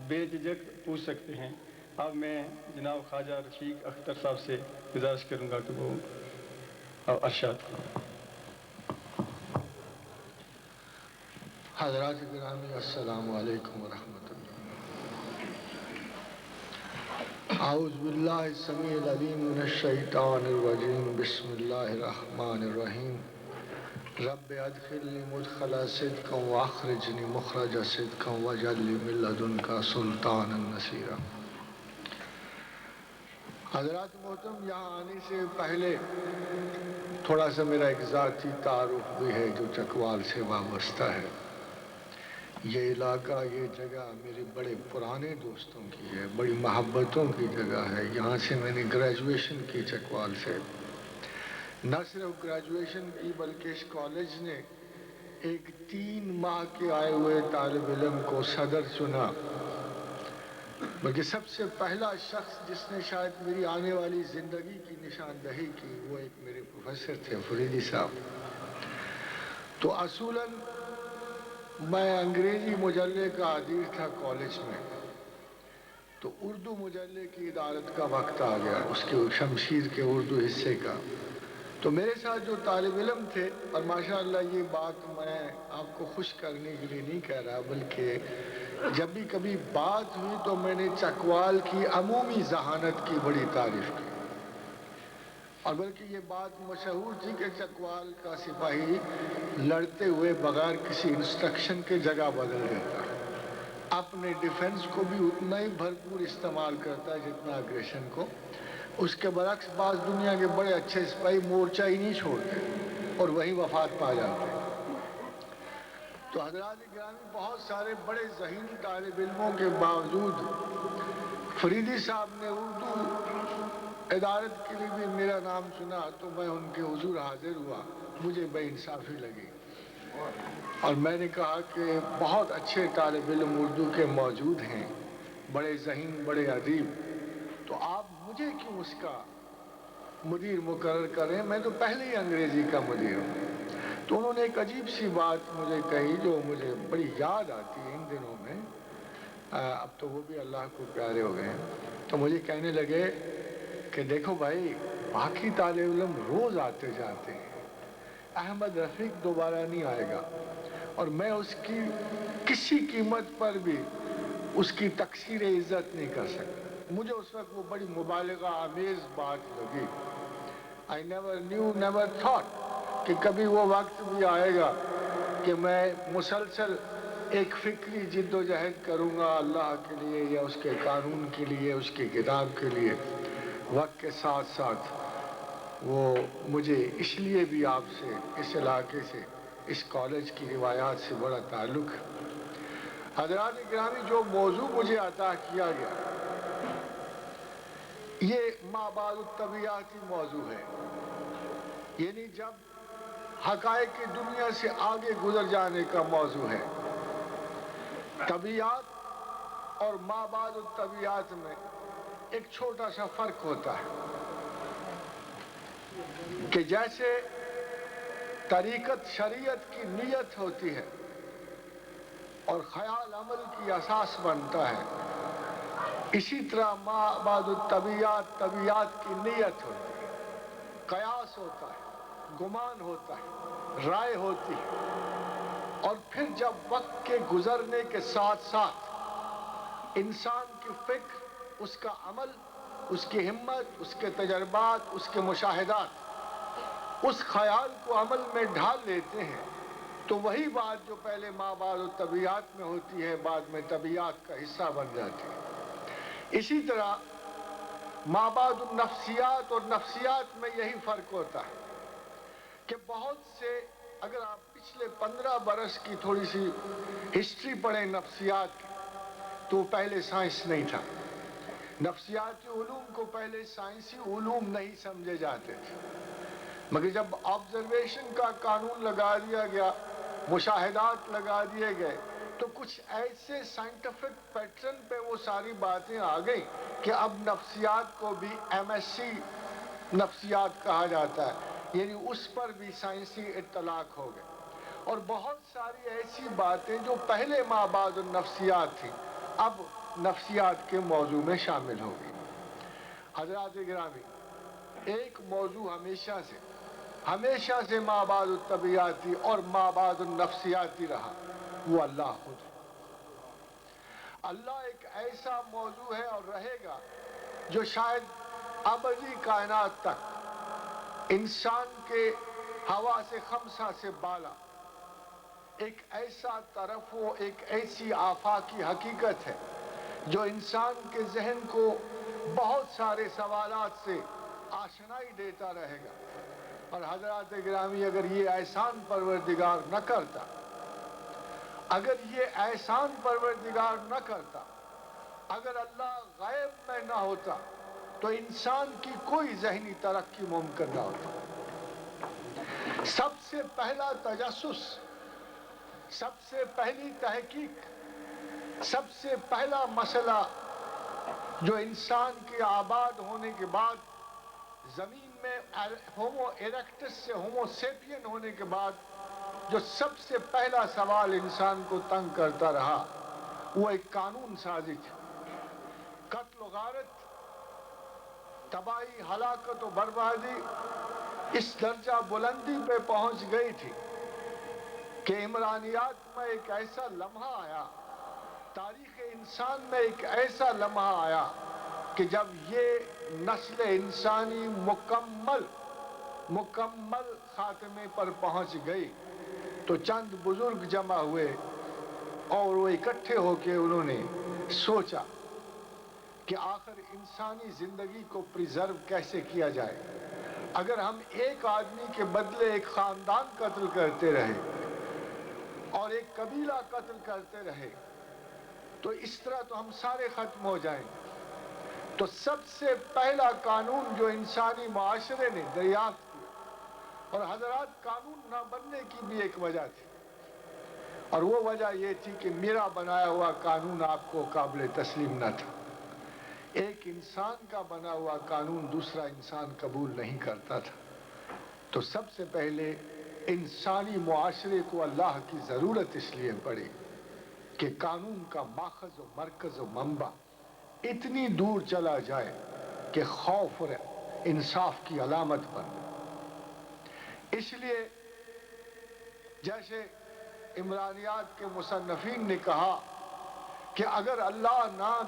بے جھجک پوچھ سکتے ہیں۔ اب میں جناب خواجہ رفیق اختر صاحب سے گزارش کروں گا کہ وہ ارشاد کریں۔ حضرات گرامی السلام علیکم ورحمۃ اللہ۔ اعوذ باللہ السمیع العلیم من الشیطان الرجیم، بسم اللہ الرحمن الرحیم۔ رب ادخلنی مدخل صدق واخرجنی مخرج صدق واجعل لی من لدنک سلطانا نصیرا۔ حضرات محترم، یہاں آنے سے پہلے تھوڑا سا میرا ایک ذاتی تعارف بھی ہے جو چکوال سے وابستہ ہے۔ یہ علاقہ، یہ جگہ میرے بڑے پرانے دوستوں کی ہے، بڑی محبتوں کی جگہ ہے۔ یہاں سے میں نے گریجویشن کی چکوال سے۔ نہ صرف گریجویشن کی بلکہ اس کالج نے ایک 3 ماہ کے آئے ہوئے طالب علم کو صدر چنا، بلکہ سب سے پہلا شخص جس نے شاید میری آنے والی زندگی کی نشاندہی کی وہ ایک میرے پروفیسر تھے، فریدی صاحب۔ تو اصولاً میں انگریزی مجلے کا ادیر تھا کالج میں، تو اردو مجلے کی ادارت کا وقت آ گیا، اس کے شمشیر کے اردو حصے کا۔ تو میرے ساتھ جو طالب علم تھے، اور ماشاءاللہ یہ بات میں آپ کو خوش کرنے کے لیے نہیں کہہ رہا، بلکہ جب بھی کبھی بات ہوئی تو میں نے چکوال کی عمومی ذہانت کی بڑی تعریف کی، اور بلکہ یہ بات مشہور تھی کہ چکوال کا سپاہی لڑتے ہوئے بغیر کسی انسٹرکشن کے جگہ بدل دیتا ہے، اپنے ڈیفنس کو بھی اتنا ہی بھرپور استعمال کرتا ہے جتنا اگریشن کو۔ اس کے برعکس بعض دنیا کے بڑے اچھے سپاہی مورچہ ہی نہیں چھوڑتے اور وہیں وفات پا جاتے ہیں۔ تو حضرات گرامی، بہت سارے بڑے ذہین طالب علموں کے باوجود فریدی صاحب نے اردو ادارت کے لیے بھی میرا نام سنا، تو میں ان کے حضور حاضر ہوا۔ مجھے بے انصافی لگی اور میں نے کہا کہ بہت اچھے طالب علم اردو کے موجود ہیں، بڑے ذہین، بڑے ادیب، تو آپ مجھے کیوں اس کا مدیر مقرر کریں؟ میں تو پہلے ہی انگریزی کا مدیر ہوں۔ تو انہوں نے ایک عجیب سی بات مجھے کہی جو مجھے بڑی یاد آتی ہے ان دنوں میں، اب تو وہ بھی اللہ کو پیارے ہو گئے ہیں۔ تو مجھے کہنے لگے کہ دیکھو بھائی، باقی طالب علم روز آتے جاتے ہیں، احمد رفیق دوبارہ نہیں آئے گا، اور میں اس کی کسی قیمت پر بھی اس کی تکثیر عزت نہیں کر سکتا۔ مجھے اس وقت وہ بڑی مبالغہ آمیز بات لگی۔ I never knew, never thought کہ کبھی وہ وقت بھی آئے گا کہ میں مسلسل ایک فکری جد و جہد کروں گا اللہ کے لیے یا اس کے قانون کے لیے، اس کی کتاب کے لیے۔ وقت کے ساتھ ساتھ وہ مجھے اس لیے بھی آپ سے، اس علاقے سے، اس کالج کی روایات سے بڑا تعلق ہے۔ حضرات گرامی، جو موضوع مجھے عطا کیا گیا یہ مابعد الطبیعاتی موضوع ہے، یعنی جب حقائق کی دنیا سے آگے گزر جانے کا موضوع ہے۔ طبیعت اور مابعد الطبیعات میں ایک چھوٹا سا فرق ہوتا ہے کہ جیسے طریقت شریعت کی نیت ہوتی ہے اور خیال عمل کی اساس بنتا ہے، اسی طرح مابعد الطبیعات طبیعت کی نیت ہوتی ہے، قیاس ہوتا ہے، گمان ہوتا ہے، رائے ہوتی ہے، اور پھر جب وقت کے گزرنے کے ساتھ ساتھ انسان کی فکر، اس کا عمل، اس کی ہمت، اس کے تجربات، اس کے مشاہدات اس خیال کو عمل میں ڈھال لیتے ہیں، تو وہی بات جو پہلے مابعد الطبیعات میں ہوتی ہے بعد میں طبیعت کا حصہ بن جاتی ہے۔ اسی طرح مابعد النفسیات اور نفسیات میں یہی فرق ہوتا ہے کہ بہت سے، اگر آپ پچھلے 15 برس کی تھوڑی سی ہسٹری پڑھیں نفسیات کی، تو پہلے سائنس نہیں تھا۔ نفسیاتی علوم کو پہلے سائنسی علوم نہیں سمجھے جاتے تھے، مگر جب آبزرویشن کا قانون لگا دیا گیا، مشاہدات لگا دیے گئے، تو کچھ ایسے سائنٹیفک پیٹرن پہ وہ ساری باتیں آ گئیں کہ اب نفسیات کو بھی MSc نفسیات کہا جاتا ہے، یعنی اس پر بھی سائنسی اطلاق ہو گئے، اور بہت ساری ایسی باتیں جو پہلے مابعد النفسیات تھیں اب نفسیات کے موضوع میں شامل ہوگی۔ حضرات گرامی، ایک موضوع ہمیشہ سے مابعد الطبیعاتی اور مابعد النفسیاتی رہا، وہ اللہ خود ہے۔ اللہ ایک ایسا موضوع ہے اور رہے گا جو شاید ابدی کائنات تک انسان کے حواس خمسہ سے بالا ایک ایسا طرف و ایک ایسی آفاقی حقیقت ہے جو انسان کے ذہن کو بہت سارے سوالات سے آشنائی دیتا رہے گا۔ اور حضرات گرامی، اگر یہ احسان پروردگار نہ کرتا، اگر اللہ غیب میں نہ ہوتا تو انسان کی کوئی ذہنی ترقی ممکن نہ ہوتا۔ سب سے پہلا تجسس، سب سے پہلی تحقیق، سب سے پہلا مسئلہ جو انسان کے آباد ہونے کے بعد زمین میں ہومو ایرکٹس سے ہومو سیپین ہونے کے بعد جو سب سے پہلا سوال انسان کو تنگ کرتا رہا، وہ ایک قانون سازی تھی۔ قتل و غارت، تباہی، ہلاکت و بربادی اس درجہ بلندی پہ پہنچ گئی تھی کہ عمرانیات میں ایک ایسا لمحہ آیا، تاریخ انسان میں ایک ایسا لمحہ آیا کہ جب یہ نسل انسانی مکمل خاتمے پر پہنچ گئی تو چند بزرگ جمع ہوئے اور وہ اکٹھے ہو کے انہوں نے سوچا کہ آخر انسانی زندگی کو پریزرو کیسے کیا جائے۔ اگر ہم ایک آدمی کے بدلے ایک خاندان قتل کرتے رہے اور ایک قبیلہ قتل کرتے رہے تو اس طرح تو ہم سارے ختم ہو جائیں۔ تو سب سے پہلا قانون جو انسانی معاشرے نے دریافت کیا، اور حضرات قانون نہ بننے کی بھی ایک وجہ تھی، اور وہ وجہ یہ تھی کہ میرا بنایا ہوا قانون آپ کو قابل تسلیم نہ تھا۔ ایک انسان کا بنا ہوا قانون دوسرا انسان قبول نہیں کرتا تھا۔ تو سب سے پہلے انسانی معاشرے کو اللہ کی ضرورت اس لیے پڑی کہ قانون کا ماخذ و مرکز و منبع اتنی دور چلا جائے کہ خوف اور انصاف کی علامت بن۔ اس لیے جیسے عمرانیات کے مصنفین نے کہا کہ اگر اللہ نہ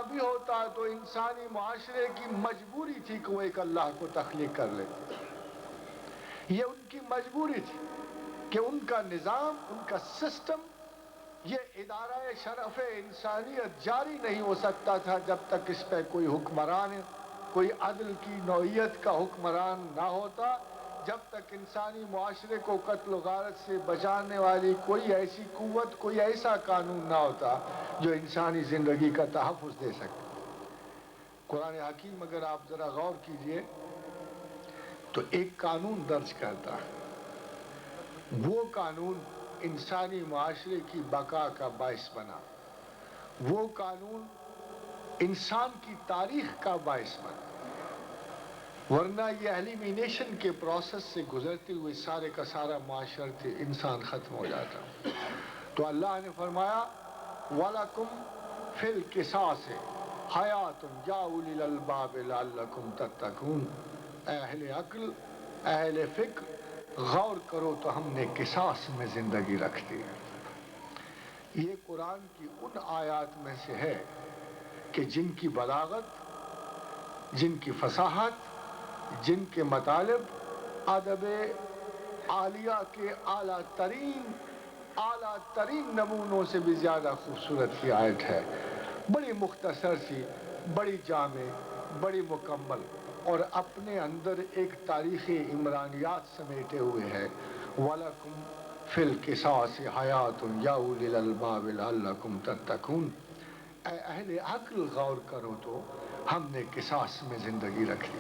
بھی ہوتا تو انسانی معاشرے کی مجبوری تھی کہ وہ ایک اللہ کو تخلیق کر لے۔ یہ ان کی مجبوری تھی کہ ان کا نظام، ان کا سسٹم، یہ ادارہ شرف انسانیت جاری نہیں ہو سکتا تھا جب تک اس پہ کوئی حکمران، کوئی عدل کی نوعیت کا حکمران نہ ہوتا، جب تک انسانی معاشرے کو قتل و غارت سے بچانے والی کوئی ایسی قوت، کوئی ایسا قانون نہ ہوتا جو انسانی زندگی کا تحفظ دے سکے۔ قرآن حکیم اگر آپ ذرا غور کیجئے تو ایک قانون درج کرتا ہے، وہ قانون انسانی معاشرے کی بقا کا باعث بنا، وہ قانون انسان کی تاریخ کا باعث بنا، ورنہ یہ ایلیمینیشن کے پروسیس سے گزرتے ہوئے سارے کا سارا معاشرتی انسان ختم ہو جاتا۔ تو اللہ نے فرمایا وَلَكُمْ فِي الْقِصَاصِ حَيَاتٌ يَا أُولِي الْأَلْبَابِ لَعَلَّكُمْ تَتَّقُونَ۔ اے اہل عقل، اہل فکر، غور کرو تو ہم نے قصاص میں زندگی رکھ دی ہے۔ یہ قرآن کی ان آیات میں سے ہے کہ جن کی بلاغت، جن کی فصاحت، جن کے مطالب ادب عالیہ کے اعلیٰ ترین نمونوں سے بھی زیادہ خوبصورت یہ آیت ہے۔ بڑی مختصر سی، بڑی جامع، بڑی مکمل، اور اپنے اندر ایک تاریخ عمرانیات سمیٹے ہوئے ہے۔ وَلَكُمْ فِي الْقِصَاصِ حَيَاتٌ يَا أُولِي الْأَلْبَابِ لَعَلَّكُمْ تَتَّقُونَ۔ اے اہل عقل غور کرو تو ہم نے قصاص میں زندگی رکھ دی۔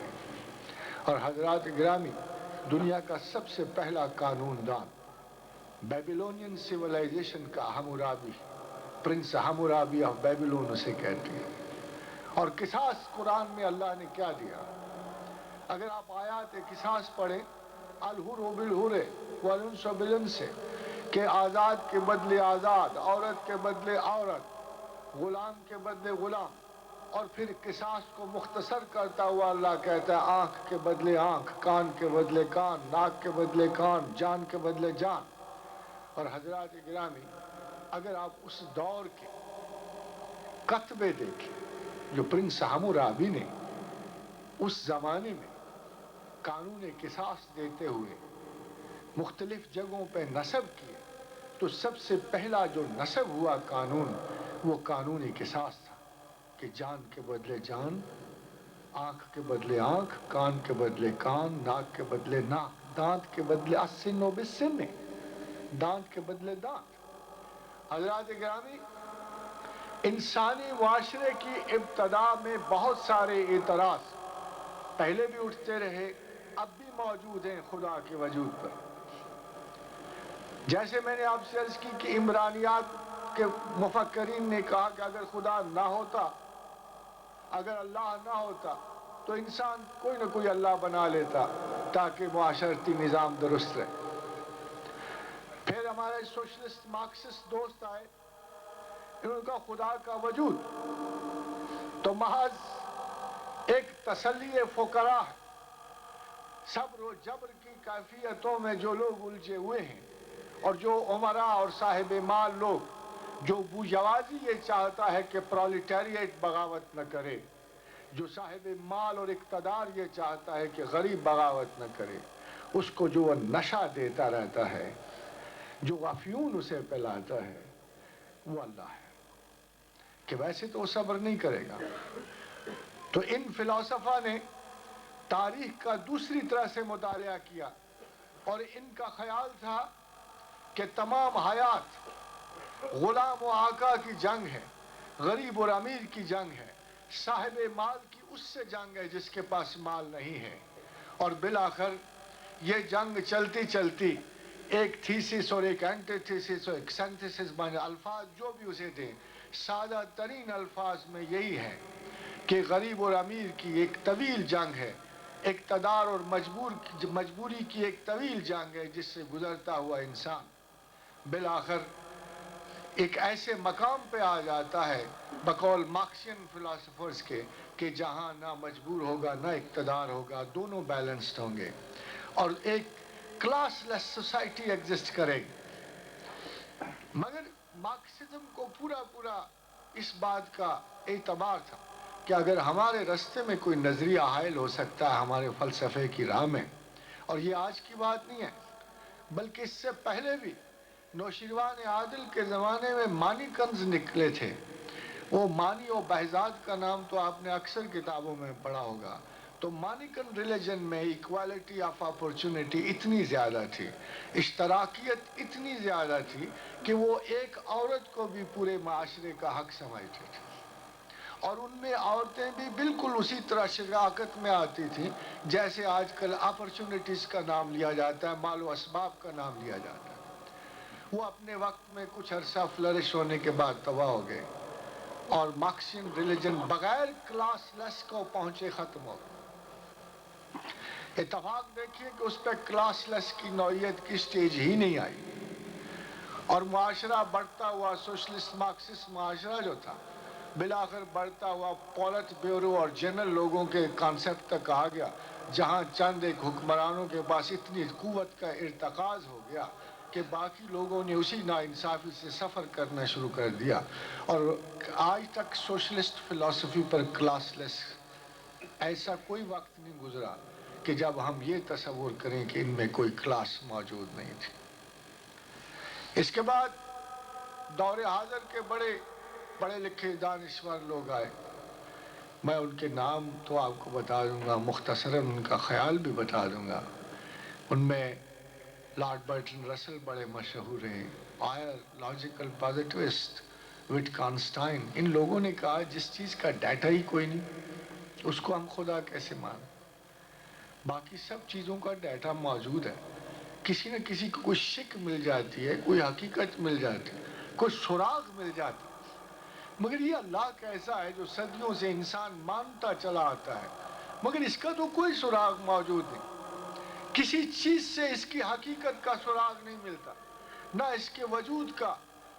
اور حضرات گرامی، دنیا کا سب سے پہلا قانون دان بیبلونین سیولائزیشن کا حمورابی، پرنس حمورابی آف بیبلون اسے کہتے ہیں۔ اور قصاص قرآن میں اللہ نے کیا دیا؟ اگر آپ آیات قصاص پڑھیں، الحر بالحر والانث بالانث، کہ آزاد کے بدلے آزاد، عورت کے بدلے عورت، غلام کے بدلے غلام، اور پھر قصاص کو مختصر کرتا ہوا اللہ کہتا ہے آنکھ کے بدلے آنکھ، کان کے بدلے کان، ناک کے بدلے کان، جان کے بدلے جان۔ اور حضرات گرامی، اگر آپ اس دور کے کتبے دیکھیں جو پرنس حمورابی نے اس زمانے میں قانون قصاص دیتے ہوئے مختلف جگہوں پہ نصب کیے، تو سب سے پہلا جو نصب ہوا قانون وہ قانون قصاص تھا کہ جان کے بدلے جان، آنکھ کے بدلے آنکھ، کان کے بدلے کان، ناک کے بدلے ناک، دانت کے بدلے السن و بالسن، دانت کے بدلے دانت۔ حضرات گرامی، انسانی معاشرے کی ابتدا میں بہت سارے اعتراض پہلے بھی اٹھتے رہے، اب بھی موجود ہیں خدا کے وجود پر۔ جیسے میں نے آپ سے عرض کی کہ عمرانیات کے مفکرین نے کہا کہ اگر خدا نہ ہوتا، اگر اللہ نہ ہوتا تو انسان کوئی نہ کوئی اللہ بنا لیتا تاکہ معاشرتی نظام درست رہے۔ پھر ہمارے سوشلسٹ مارکسسٹ دوست آئے، انہوں نے کہا خدا کا وجود تو محض ایک تسلی فقراء ہے، صبر و جبر کی کیفیتوں میں جو لوگ الجھے ہوئے ہیں، اور جو عمراء اور صاحب مال لوگ، جو بورژوازی یہ چاہتا ہے کہ پرولیٹیریٹ بغاوت نہ کرے، جو صاحب مال اور اقتدار یہ چاہتا ہے کہ غریب بغاوت نہ کرے، اس کو جو وہ نشہ دیتا رہتا ہے، جو افیون اسے پلاتا ہے، وہ اللہ ہے کہ ویسے تو وہ صبر نہیں کرے گا۔ تو ان فلاسفہ نے تاریخ کا دوسری طرح سے مطالعہ کیا، اور ان کا خیال تھا کہ تمام حیات غلام و آقا کی جنگ ہے، غریب اور امیر کی جنگ ہے، صاحب مال کی اس سے جنگ ہے جس کے پاس مال نہیں ہے۔ اور بالآخر یہ جنگ چلتی چلتی ایک تھیسس اور ایک اینٹی تھیسس اور ایک سینتھسس بنے، الفاظ جو بھی اسے دیں، سادہ ترین الفاظ میں یہی ہے کہ غریب اور امیر کی ایک طویل جنگ ہے، اقتدار اور مجبوری کی ایک طویل جنگ ہے جس سے گزرتا ہوا انسان بالآخر ایک ایسے مقام پہ آ جاتا ہے بقول مارکسین فلاسفرز کے کہ جہاں نہ مجبور ہوگا نہ اقتدار ہوگا، دونوں بیلنسڈ ہوں گے، اور ایک کلاس لیس سوسائٹی ایگزسٹ کرے گی۔ مگر مارکسزم کو پورا اس بات کا اعتبار تھا کہ اگر ہمارے راستے میں کوئی نظریہ حائل ہو سکتا ہے ہمارے فلسفے کی راہ میں، اور یہ آج کی بات نہیں ہے بلکہ اس سے پہلے بھی نوشیروان عادل کے زمانے میں مانی کنز نکلے تھے۔ وہ مانی و بہزاد کا نام تو آپ نے اکثر کتابوں میں پڑھا ہوگا۔ تو مانیکن ریلیجن میں ایکوالٹی آف اپورچونٹی اتنی زیادہ تھی، اشتراکیت اتنی زیادہ تھی کہ وہ ایک عورت کو بھی پورے معاشرے کا حق سمجھتے تھے، اور ان میں عورتیں بھی بالکل اسی طرح شراکت میں آتی تھیں جیسے آج کل اپورچونٹیز کا نام لیا جاتا ہے، مال و اسباب کا نام لیا جاتا ہے۔ وہ اپنے وقت میں کچھ عرصہ فلرش ہونے کے بعد تباہ ہو گئے، اور مارکسین ریلیجن بغیر کلاس لیس کو پہنچے ختم ہو گئے۔ اتفاق دیکھیے کہ اس پہ کلاس لیس کی نوعیت کی سٹیج ہی نہیں آئی، اور معاشرہ بڑھتا ہوا سوشلسٹ مارکسسٹ معاشرہ جو تھا بالآخر بڑھتا ہوا پولٹ بیورو اور جنرل لوگوں کے کانسیپٹ تک آ گیا، جہاں چند ایک حکمرانوں کے پاس اتنی قوت کا ارتکاز ہو گیا کہ باقی لوگوں نے اسی ناانصافی سے سفر کرنا شروع کر دیا، اور آج تک سوشلسٹ فلسفی پر کلاس لیس ایسا کوئی وقت نہیں گزرا کہ جب ہم یہ تصور کریں کہ ان میں کوئی کلاس موجود نہیں تھی۔ اس کے بعد دور حاضر کے بڑے پڑھے لکھے دانشور لوگ آئے، میں ان کے نام تو آپ کو بتا دوں گا، مختصراً ان کا خیال بھی بتا دوں گا۔ ان میں لارڈ برٹن رسل بڑے مشہور ہیں، آئر لاجیکل پازیٹیوسٹ، وٹکانسٹائن، ان لوگوں نے کہا جس چیز کا ڈیٹا ہی کوئی نہیں اس کو ہم خدا کیسے مانیں؟ باقی سب چیزوں کا ڈیٹا موجود ہے، کسی نہ کسی کو کوئی شک مل جاتی ہے، کوئی حقیقت مل جاتی ہے، کوئی سراغ مل جاتا ہے، مگر یہ اللہ کیسا ہے جو صدیوں سے انسان مانتا چلا آتا ہے مگر اس کا تو کوئی سراغ موجود نہیں، کسی چیز سے اس کی حقیقت کا سراغ نہیں ملتا۔ نہ اس کے وجود کا،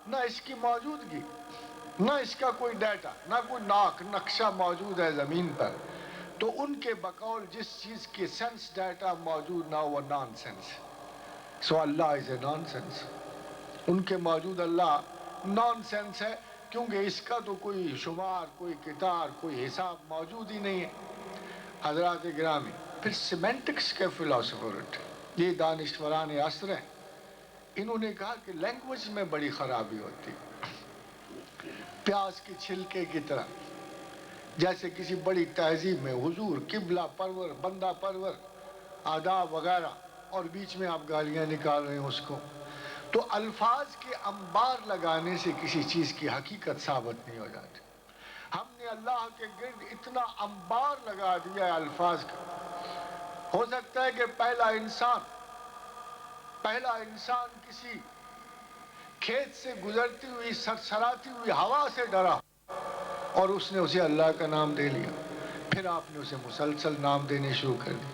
نہ اس کی موجودگی، نہ اس کا کوئی ڈیٹا، نہ کوئی نقشہ موجود ہے زمین پر، تو ان کے بقول جس چیز کی سینس ڈیٹا موجود نہ وہ نان سینس. سو اللہ از اے نان سینس. ان کے موجود اللہ نان سینس ہے، کیونکہ اس کا تو کوئی شمار، کوئی کتار، کوئی حساب موجود ہی نہیں ہے. حضرات گرامی، پھر سیمینٹکس کے فلاسفر یہ دانشوران عصر ہیں، انہوں نے کہا کہ لینگویج میں بڑی خرابی ہوتی، پیاز کے چھلکے کی طرح. جیسے کسی بڑی تہذیب میں حضور، قبلہ پرور، بندہ پرور، آداب وغیرہ، اور بیچ میں آپ گالیاں نکال رہے ہیں اس کو. تو الفاظ کے انبار لگانے سے کسی چیز کی حقیقت ثابت نہیں ہو جاتی. ہم نے اللہ کے گرد اتنا انبار لگا دیا ہے الفاظ کا. ہو سکتا ہے کہ پہلا انسان کسی کھیت سے گزرتی ہوئی سرسراتی ہوئی ہوا سے ڈرا اور اس نے اسے اللہ کا نام دے لیا. پھر آپ نے اسے مسلسل نام دینے شروع کر دیے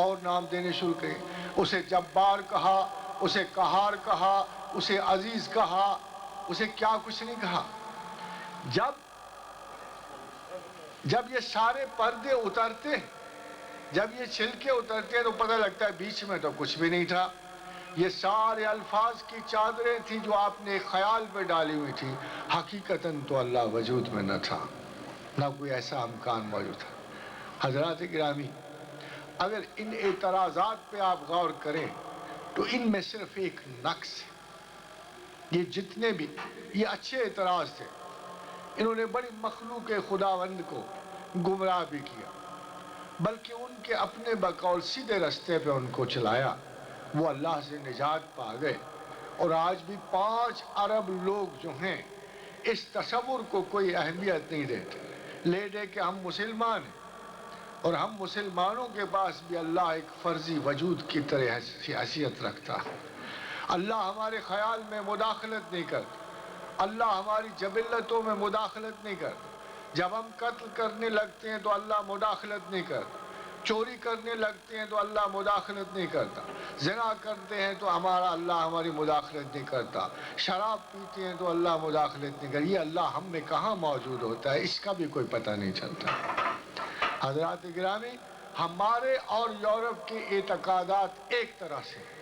اور نام دینے شروع کر دیے. اسے جبار کہا، اسے قہار کہا، اسے عزیز کہا، اسے کیا کچھ نہیں کہا. جب یہ سارے پردے اترتے ہیں، جب یہ چھلکے اترتے ہیں، تو پتہ لگتا ہے بیچ میں تو کچھ بھی نہیں تھا. یہ سارے الفاظ کی چادریں تھیں جو آپ نے خیال پہ ڈالی ہوئی تھی. حقیقتاً تو اللہ وجود میں نہ تھا، نہ کوئی ایسا امکان موجود تھا. حضرات گرامی، اگر ان اعتراضات پہ آپ غور کریں تو ان میں صرف ایک نقص ہے. یہ جتنے بھی یہ اچھے اعتراض تھے، انہوں نے بڑی مخلوق خداوند کو گمراہ بھی کیا، بلکہ ان کے اپنے بقول سیدھے رستے پہ ان کو چلایا. وہ اللہ سے نجات پا گئے. اور آج بھی 5 ارب لوگ جو ہیں اس تصور کو کوئی اہمیت نہیں دیتے. لے دے کہ ہم مسلمان ہیں، اور ہم مسلمانوں کے پاس بھی اللہ ایک فرضی وجود کی طرح حیثیت رکھتا ہے. اللہ ہمارے خیال میں مداخلت نہیں کرتا، اللہ ہماری جبلتوں میں مداخلت نہیں کرتا. جب ہم قتل کرنے لگتے ہیں تو اللہ مداخلت نہیں کرتا، چوری کرنے لگتے ہیں تو اللہ مداخلت نہیں کرتا، زنا کرتے ہیں تو اللہ ہماری مداخلت نہیں کرتا، شراب پیتے ہیں تو اللہ مداخلت نہیں کرتا. یہ اللہ ہم میں کہاں موجود ہوتا ہے، اس کا بھی کوئی پتہ نہیں چلتا. حضرات گرامی، ہمارے اور یورپ کے اعتقادات ایک طرح سے ہیں.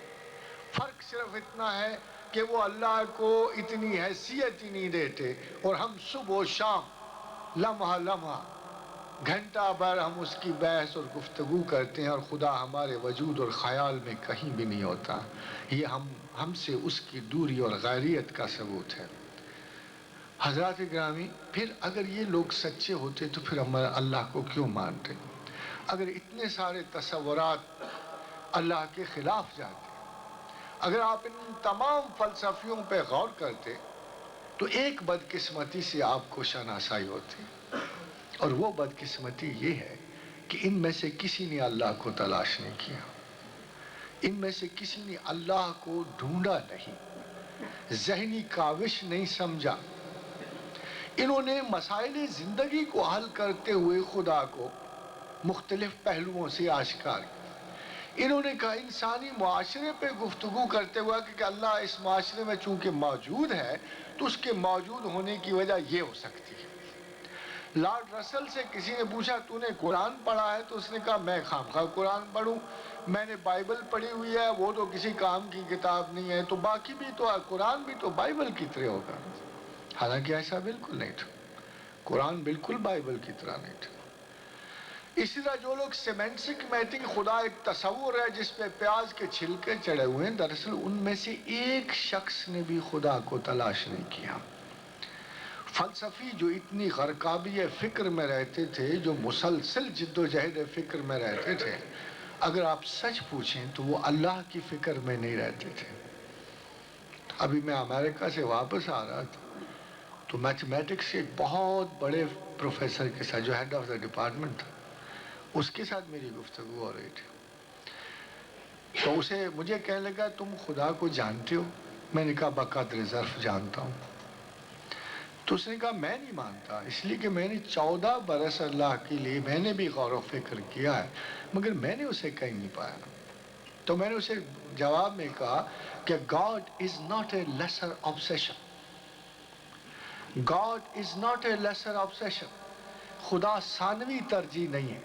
فرق صرف اتنا ہے کہ وہ اللہ کو اتنی حیثیت ہی نہیں دیتے، اور ہم صبح و شام، لمحہ لمحہ، گھنٹہ بھر ہم اس کی بحث اور گفتگو کرتے ہیں، اور خدا ہمارے وجود اور خیال میں کہیں بھی نہیں ہوتا. یہ ہم سے اس کی دوری اور غیریت کا ثبوت ہے. حضرات گرامی، پھر اگر یہ لوگ سچے ہوتے تو پھر ہم اللہ کو کیوں مانتے؟ اگر اتنے سارے تصورات اللہ کے خلاف جاتے، اگر آپ ان تمام فلسفیوں پہ غور کرتے، تو ایک بدقسمتی سے آپ کو شناسائی ہوتی، اور وہ بدقسمتی یہ ہے کہ ان میں سے کسی نے اللہ کو تلاش نہیں کیا، ان میں سے کسی نے اللہ کو ڈھونڈا نہیں، ذہنی کاوش نہیں سمجھا. انہوں نے مسائل زندگی کو حل کرتے ہوئے خدا کو مختلف پہلوؤں سے آشکار کیا. انہوں نے کہا انسانی معاشرے پہ گفتگو کرتے ہوا کہ اللہ اس معاشرے میں چونکہ موجود ہے تو اس کے موجود ہونے کی وجہ یہ ہو سکتی ہے. لارڈ رسل سے کسی نے پوچھا تو نے قرآن پڑھا ہے؟ تو اس نے کہا میں خواہ قرآن پڑھوں، میں نے بائبل پڑھی ہوئی ہے، وہ تو کسی کام کی کتاب نہیں ہے، تو باقی بھی تو قرآن بھی تو بائبل کی طرح ہوگا. حالانکہ ایسا بالکل نہیں تھا، قرآن بالکل بائبل کی طرح نہیں تھا. اسی طرح جو لوگ سیمنٹک میٹنگ خدا ایک تصور ہے جس پہ پیاز کے چھلکے چڑھے ہوئے ہیں، دراصل ان میں سے ایک شخص نے بھی خدا کو تلاش نہیں کیا. فلسفی جو اتنی غرقابی فکر میں رہتے تھے، جو مسلسل جد و جہد فکر میں رہتے تھے، اگر آپ سچ پوچھیں تو وہ اللہ کی فکر میں نہیں رہتے تھے. ابھی میں امریکہ سے واپس آ رہا تھا تو میتھمیٹکس کے ایک بہت بڑے پروفیسر کے ساتھ، جو ہیڈ آف دا ڈپارٹمنٹ تھا، اس کے ساتھ میری گفتگو ہو رہی تھی. تو مجھے کہنے لگا تم خدا کو جانتے ہو؟ میں نے کہا بقدر ظرف جانتا ہوں. تو اس نے کہا میں نہیں مانتا، اس لیے کہ میں نے 14 برس اللہ کے لیے میں نے بھی غور و فکر کیا ہے، مگر میں نے اسے کہیں نہیں پایا. تو میں نے اسے جواب میں کہا کہ God is not a lesser obsession. God is not a lesser obsession. خدا ثانوی ترجیح نہیں ہے.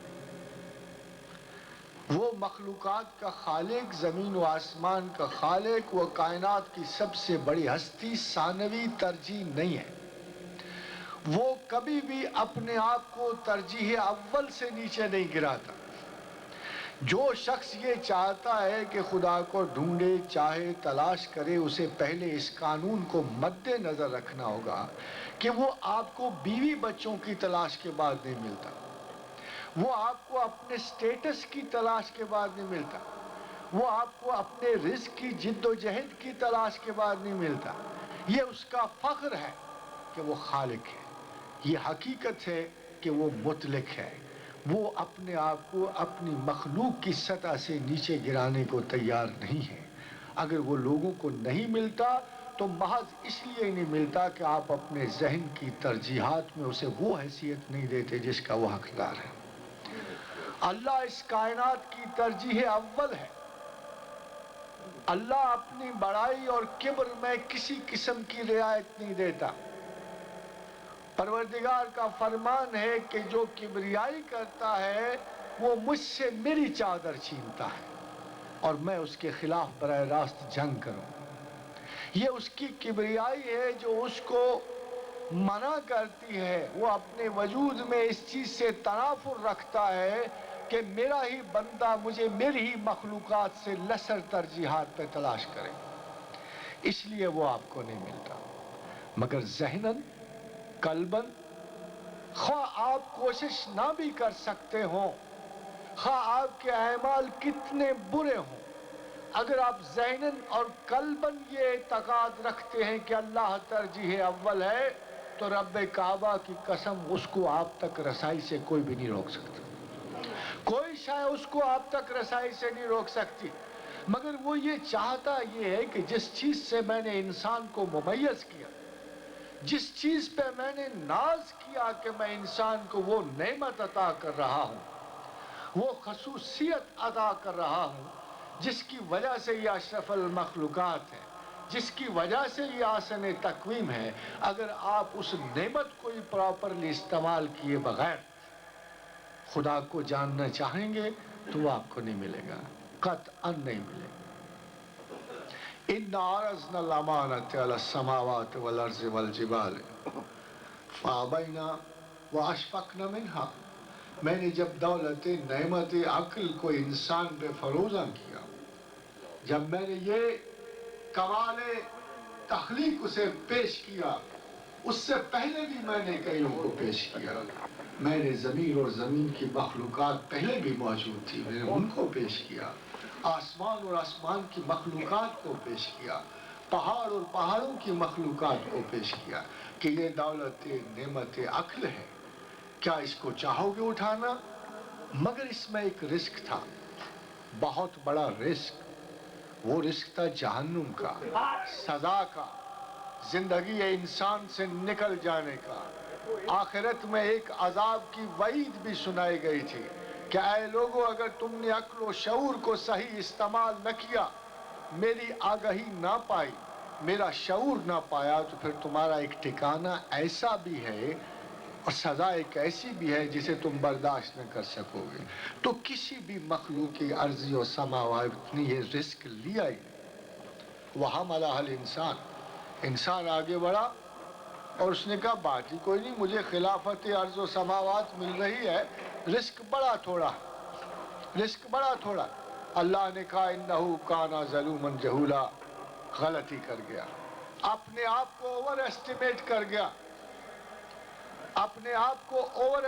وہ مخلوقات کا خالق، زمین و آسمان کا خالق، وہ کائنات کی سب سے بڑی ہستی ثانوی ترجیح نہیں ہے. وہ کبھی بھی اپنے آپ کو ترجیح اول سے نیچے نہیں گراتا. جو شخص یہ چاہتا ہے کہ خدا کو ڈھونڈے، چاہے، تلاش کرے، اسے پہلے اس قانون کو مد نظر رکھنا ہوگا کہ وہ آپ کو بیوی بچوں کی تلاش کے بعد نہیں ملتا، وہ آپ کو اپنے سٹیٹس کی تلاش کے بعد نہیں ملتا، وہ آپ کو اپنے رزق کی جد و جہد کی تلاش کے بعد نہیں ملتا. یہ اس کا فخر ہے کہ وہ خالق ہے. یہ حقیقت ہے کہ وہ مطلق ہے. وہ اپنے آپ کو اپنی مخلوق کی سطح سے نیچے گرانے کو تیار نہیں ہے. اگر وہ لوگوں کو نہیں ملتا تو محض اس لیے نہیں ملتا کہ آپ اپنے ذہن کی ترجیحات میں اسے وہ حیثیت نہیں دیتے جس کا وہ حقدار ہے. اللہ اس کائنات کی ترجیح اول ہے. اللہ اپنی بڑائی اور کبر میں کسی قسم کی رعایت نہیں دیتا. پروردگار کا فرمان ہے کہ جو کبریائی کرتا ہے وہ مجھ سے میری چادر چھینتا ہے اور میں اس کے خلاف براہ راست جنگ کروں. یہ اس کی کبریائی ہے جو اس کو منع کرتی ہے. وہ اپنے وجود میں اس چیز سے تنافر رکھتا ہے کہ میرا ہی بندہ مجھے میری ہی مخلوقات سے لسر ترجیحات پہ تلاش کرے. اس لیے وہ آپ کو نہیں ملتا. مگر ذہناً، قلباً، خواہ آپ کوشش نہ بھی کر سکتے ہوں، خواہ آپ کے اعمال کتنے برے ہوں، اگر آپ ذہناً اور قلباً یہ اعتقاد رکھتے ہیں کہ اللہ ترجیح اول ہے تو رب کعبہ کی قسم اس کو آپ تک رسائی سے کوئی بھی نہیں روک سکتا. کوئی شے اس کو آپ تک رسائی سے نہیں روک سکتی. مگر وہ یہ چاہتا یہ ہے کہ جس چیز سے میں نے انسان کو ممیز کیا، جس چیز پہ میں نے ناز کیا کہ میں انسان کو وہ نعمت عطا کر رہا ہوں، وہ خصوصیت عطا کر رہا ہوں جس کی وجہ سے یہ اشرف المخلوقات ہے، جس کی وجہ سے یہ آسن تقویم ہے، اگر آپ اس نعمت کو ہی پراپرلی استعمال کیے بغیر خدا کو جاننا چاہیں گے تو وہ آپ کو نہیں ملے گا، قطعاً نہیں ملے گا. إِنَّ عَرَضْنَا الْأَمَانَةَ عَلَى السَّمَاوَاتِ وَالْأَرْضِ وَالْجِبَالِ فَأَبَيْنَ وَأَشْفَقْنَ مِنْهَا. میں نے جب دولت نعمت عقل کو انسان پہ فروزہ کیا، جب میں نے یہ کمال تخلیق اسے پیش کیا، اس سے پہلے بھی میں نے کئیوں کو پیش کیا. میں نے زمین اور زمین کی مخلوقات پہلے بھی موجود تھی، میں نے ان کو پیش کیا. آسمان اور آسمان کی مخلوقات کو پیش کیا. پہاڑ اور پہاڑوں کی مخلوقات کو پیش کیا کہ یہ دولت نعمت عقل ہے، کیا اس کو چاہو گے اٹھانا؟ مگر اس میں ایک رزق تھا، بہت بڑا رزق. وہ رزق تھا جہنم کا، سزا کا، زندگی انسان سے نکل جانے کا. آخرت میں ایک عذاب کی وعید بھی سنائی گئی تھی کہ اے لوگو، اگر تم نے عقل و شعور کو صحیح استعمال نہ کیا، میری آگہی نہ پائی، میرا شعور نہ پایا، تو پھر تمہارا ایک ٹھکانہ ایسا بھی ہے اور سزا ایک ایسی بھی ہے جسے تم برداشت نہ کر سکو گے. تو کسی بھی مخلوقی ارضی و سماوات نے یہ رزق لیا ہی نہیں. وَحَمَلَهَا الْإِنسَانُ. انسان آگے بڑھا اور اس نے کہا بات ہی کوئی نہیں، مجھے خلافت ارض و سماوات مل رہی ہے، رزق بڑا تھوڑا، رزق بڑا تھوڑا. اللہ نے کہا اِنَّهُ كَانَ ظَلُومًا جَهُولًا. غلطی کر گیا، اپنے آپ کو اوور ایسٹیمیٹ کر گیا، اپنے آپ کو اوور